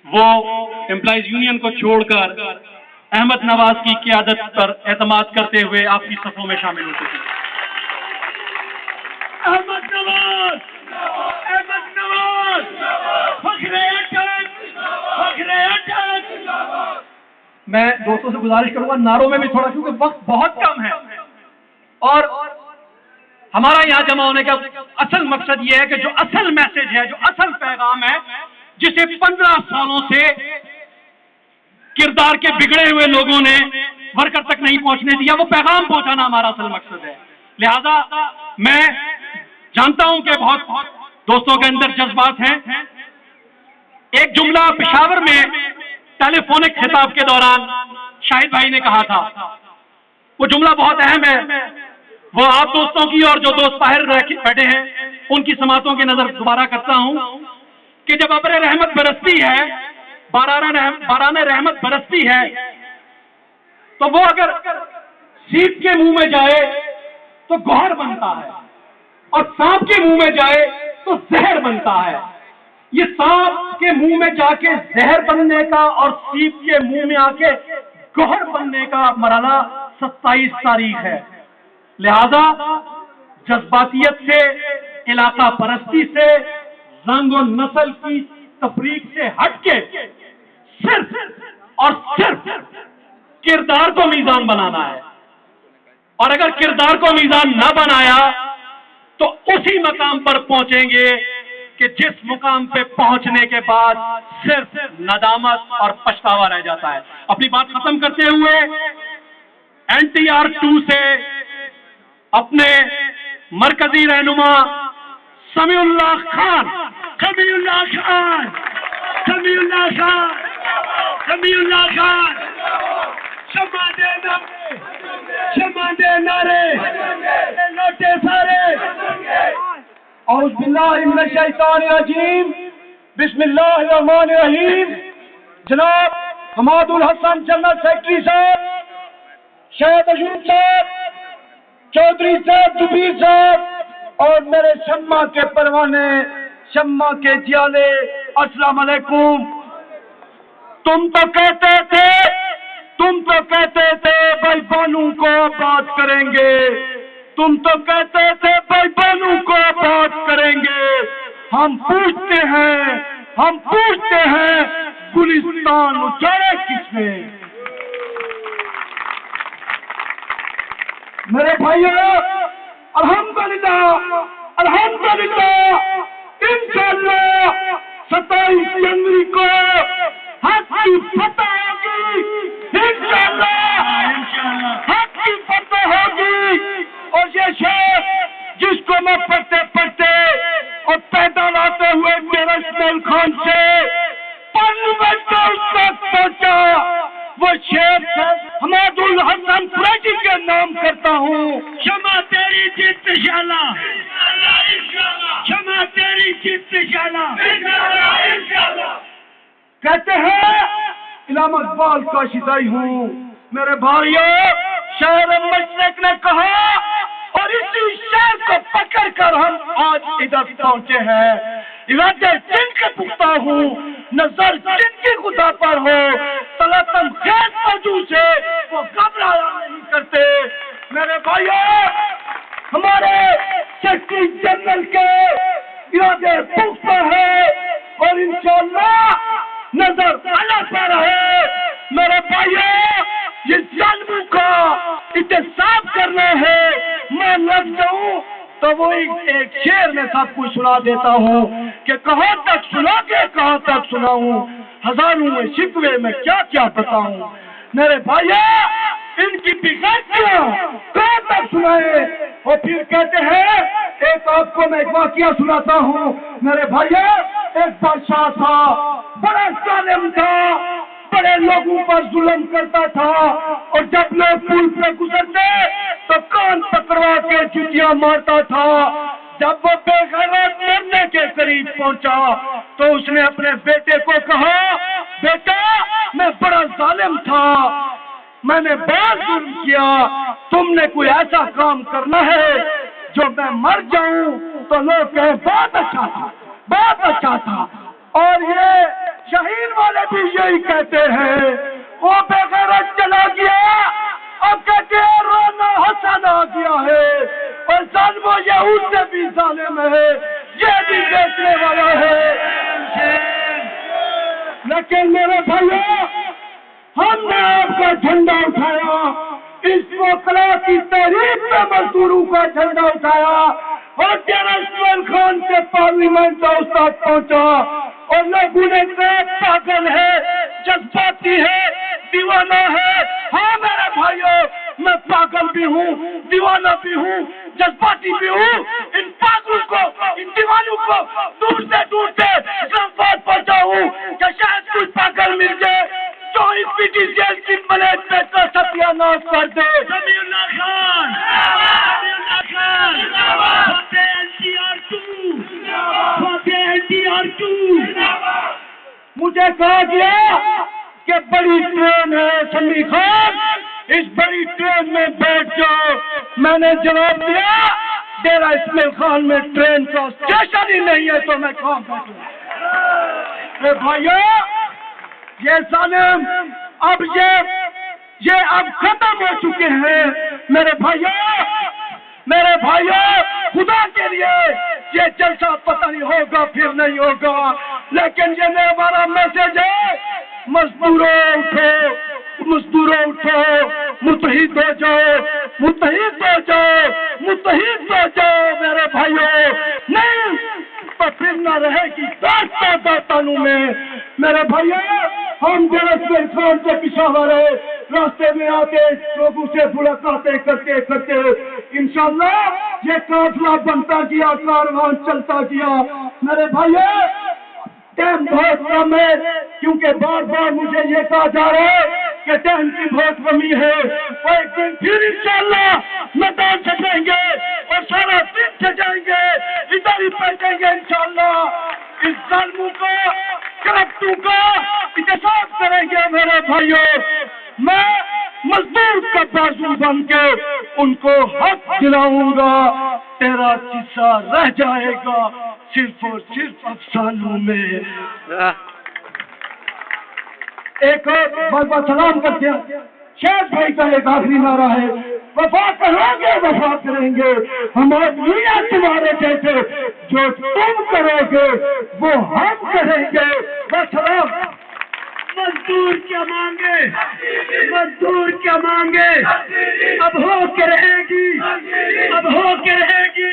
وہ employees union کو چھوڑ کر احمد نواز کی قیادت پر اعتماد کرتے ہوئے آپ کی صفوں میں شامل ہوتے تھے. احمد نواز، احمد نواز، فخر اٹک، فخر اٹک. میں دوستوں سے گزارش کروں گا نعروں میں بھی تھوڑا، کیونکہ وقت بہت کم ہے اور ہمارا یہاں جمع ہونے کا اصل مقصد یہ ہے کہ جو اصل میسج ہے، جو اصل پیغام ہے، جسے 15 سالوں سے کردار کے بگڑے ہوئے لوگوں نے ورکر تک نہیں پہنچنے دیا، وہ پیغام پہنچانا ہمارا اصل مقصد ہے. لہذا میں جانتا ہوں کہ بہت دوستوں کے اندر جذبات ہیں. ایک جملہ پشاور میں ٹیلی فونک خطاب کے دوران شاہد بھائی نے کہا تھا، وہ جملہ بہت اہم ہے. وہ آپ دوستوں کی اور جو دوست باہر بیٹھے ہیں ان کی سماعتوں کی نظر دوبارہ کرتا ہوں کہ جب ابر رحمت برستی ہے، باران رحمت برستی ہے، تو وہ اگر سیپ کے منہ میں جائے تو گوہر بنتا ہے اور سانپ کے منہ میں جائے تو زہر بنتا ہے. یہ سانپ کے منہ میں جا کے زہر بننے کا اور سیپ کے منہ میں آ کے گوہر بننے کا مرحلہ 27 تاریخ ہے. لہذا جذباتیت سے، علاقہ پرستی سے، رنگ و نسل کی تفریق سے ہٹ کے صرف اور صرف کردار کو میزان بنانا ہے. اور اگر کردار کو میزان نہ بنایا تو اسی مقام پر پہنچیں گے کہ جس مقام پہ پہنچنے کے بعد صرف ندامت اور پچھتاوا رہ جاتا ہے. اپنی بات ختم کرتے ہوئے NTR 2 سے اپنے مرکزی رہنما سمیع اللہ خان، سمیع اللہ خان، سمیع اللہ خان، سمیع اللہ خان، شمع دے نعرے، شمع دے نعرے، لوٹے سارے. اعوذ باللہ من الشیطان الرجیم، بسم اللہ الرحمن الرحیم. جناب حماد الحسن جنرل سیکرٹری صاحب، شاہد اشوق صاحب، چودھری صاحب، جبیر صاحب اور میرے شمع کے پروانے، شمع کے جیالے، السلام علیکم. تم تو کہتے تھے بھائی بانو کو بات کریں گے، تم تو کہتے تھے بھائی بانو کو بات کریں گے. ہم پوچھتے ہیں گلستان اجاڑے کس نے؟ میرے بھائیو، الحمدللہ انشاءاللہ 27 جنوری کو حق کی فتح ہوگی. انشاءاللہ حق کی فتح ہوگی. اور یہ شعر جس کو میں پڑھتے اور پیدا لاتے ہوئے میرا اسماعیل خان سے تک پہنچا، وہ شعر حماد الحسن قریشی کے نام کرتا ہوں. شمع تیری جیت انشاءاللہ، شمع تیری جیت انشاءاللہ. کہتے ہیں علامہ اقبال کا شیدائی ہوں. میرے بھائیو، شاعر مشرق نے کہا اور اسی شعر کو پکڑ کر ہم آج ادھر پہنچے ہیں. ارادے جن کے پختہ ہوں، نظر جن کی خدا پر ہو، تلاتم خیز موجود سے وہ گھبرایا نہیں کرتے. میرے بھائیو، ہمارے سیکرٹری جنرل کے ارادے پختہ ہے اور انشاءاللہ نظر اللہ پر ہے. میرے بھائیو، یہ ظالموں کا احتساب کرنا ہے. میں لگ جاؤں تو وہ ایک شعر میں سب کچھ سنا دیتا ہوں کہ کہاں تک سنا کے کہاں تک سناؤں، ہزاروں میں شکوے میں کیا کیا بتاؤں. میرے بھائیو، ان کی بغیرتیاں کہاں تک سنائے. اور پھر کہتے ہیں، ایک آپ کو میں ایک واقعہ سناتا ہوں. میرے بھائیو، ایک بادشاہ تھا، بڑا ظالم تھا، بڑے لوگوں پر ظلم کرتا تھا اور جب لوگ پل پہ گزرتے تو کان پکڑوا کے جوتیاں مارتا تھا. جب وہ بے غیرت مرنے کے قریب پہنچا تو اس نے اپنے بیٹے کو کہا، بیٹا میں بڑا ظالم تھا، میں نے بہت ظلم کیا، تم نے کوئی ایسا کام کرنا ہے جو میں مر جاؤں تو لوگ کہیں بہت اچھا تھا، بہت اچھا تھا. اور یہ شہید والے والے بھی یہی کہتے ہیں، وہ بغیرت چلا گیا، اب کہتے ہیں رونا حسن آ گیا ہے، اور ظالم و یہود سے بھی ظالم ہے، یہ بھی بیچنے والا ہے۔ لیکن میرے بھائیو، ہم نے آپ کا جھنڈا اٹھایا، اس وکلا کی تحریک میں مزدوروں کا جھنڈا اٹھایا، اور ڈیرہ اسماعیل خان سے پارلیمنٹ کا استاد پہنچا، اور لوگوں نے کہا پاگل ہے، جذباتی ہے، دیوانہ ہے۔ ہاں میرے بھائیو، میں پاگل بھی ہوں، دیوانہ بھی ہوں، جذباتی بھی ہوں۔ ان پاگلوں کو، ان دیوانوں کو دور سے دور سے اسلام آباد پہنچاؤں کہ شاید کوئی پاگل مل جائے تو اس پی ٹی جیل کی ملیٹ میں کا ستیہ ناش کر دے۔ سمیع اللہ خان، سمیع اللہ خان، فاتح NTR2، فاتح NTR2۔ مجھے کہا گیا کہ بڑی ٹرین ہے سمیع خان، اس بڑی ٹرین میں بیٹھ جاؤ۔ میں نے جواب دیا، ڈیرہ اسماعیل خان میں ٹرین کا اسٹیشن ہی نہیں ہے تو میں کہاں بیٹھوں؟ اے بھائیو، یہ ظالم اب یہ اب ختم ہو چکے ہیں۔ میرے بھائیو، خدا کے لیے یہ جلسہ پتہ نہیں ہوگا پھر نہیں ہوگا، لیکن یہ ہمارا میسج ہے، مزدوروں اٹھو، متحد ہو جاؤ، متحد ہو جاؤ، متحد ہو جاؤ میرے بھائیو، نہیں تو پھر نہ رہے گی داستانوں میں۔ میرے بھائیو، ہم ڈیرہ اسماعیل خان سے پشاور ہے، راستے میں آتے لوگوں سے ملاقاتیں کرتے کرتے انشاءاللہ یہ قافلہ بنتا گیا، کاروان چلتا گیا۔ میرے بھائیو، ٹائم بہت کم ہے، کیونکہ بار بار مجھے یہ کہا جا رہا ہے کہ ٹائم کی بہت کمی ہے۔ اور ایک دن پھر انشاءاللہ میدان سجائیں گے اور سارا دن سجائیں گے، ادھر ہی بیٹھیں گے انشاءاللہ، اس ظالموں کا، کرپٹوں کا احتساب کریں گے۔ میرے بھائیو، میں مزدور کا بازو بن کے ان کو حق دلاؤں گا، تیرا قصہ رہ جائے گا صرف اور صرف افسانوں میں۔ ایک اور بات سلام کرتے ہیں، شیخ بھائی کا ایک آخری نعرہ ہے، وفا کرو گے وفا کریں گے، ہمارے دنیا تمہارے جیسے، جو تم کرو گے وہ ہم کریں گے۔ سلام۔ مزدور کیا مانگے، مزدور کیا مانگے، اب ہو کے رہے گی، اب ہو کے رہے گی۔